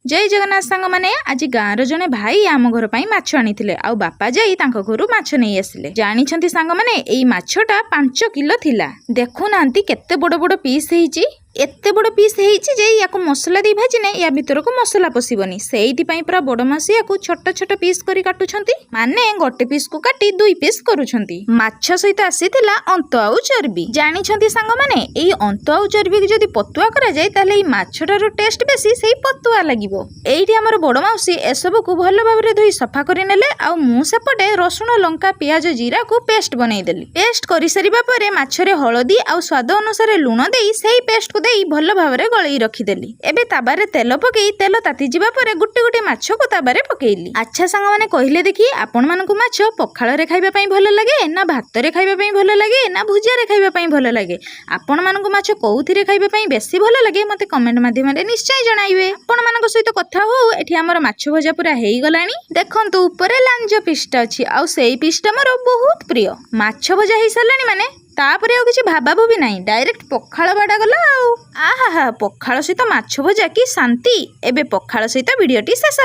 जय जगन्नाथ सांग माने आज गाँव जने भाई आम घर पर माछ आनी आ बापा जाई तांको घर माछ नहीं आसिले। जानिछंती सांग माने एई माछटा 5 किलो थिला। देखु नांती केते बड़ बड़ पीस हेइची। एते बड़ पीस हेइची जे याको मसला दे भाजिने या भीतर को मसला पसिबनी। सेइति पई पूरा बड़ मासिया को छोट छोट पीस करी काटुछंती। माने गोटे पीस को काटी 2 पीस करूछंती। माछ सहित आसीथिला अंत आउ चर्बी। जानिछंती सांग माने एई अंत आउ चर्बी के जदी पतुआ करा जाय ताले एई माछटार टेस्ट बेसी सेई पतुआ लागिबो। एइठी हमर बड़ माउसी एसबु को भल भाबरे धोई सफा करि नेले आ मु सेपटे रसुण लंका पियाज जीरा को पेस्ट बनाई देली। पेस्ट करि सरिबा परे माछरे हळदी आ स्वाद अनुसार लूण देई सेई पेस्ट को देई भल भाबरे गळई रखिदेली। एबे ताबारे तेल पकेई तेल ताती जिबा परे गुट्टी गुट्टी माछ को ताबारे पकेइली। अच्छा सांग माने कहिले देखि आपण मानकु माछ पखाळ रे खाइबा पई भल लागे ना भात रे खाइबा पई भल लागे ना भुजिया रे खाइबा पई भल लागे। आपण मानकु माछ कोउथिरे खाइबा पई बेसी भल लागे मते कमेंट माध्यम रे निश्चय जणाइबे। आपण मानक सहित कथा हो। एठी हमर माछ भजा पूरा हेई गलानी। देखंतु ऊपरे लांज पिष्टा अछि आ सेई पिष्टा मोर बहुत प्रिय। माछ भजा हेई सलानी माने तापरे आ किछि भाबाबो भी नाही। डायरेक्ट पखाळ बाडा गला आ आहा पखाळ सहित माछ भजा की शांति। एबे पखाळ सहित वीडियोटी शेष।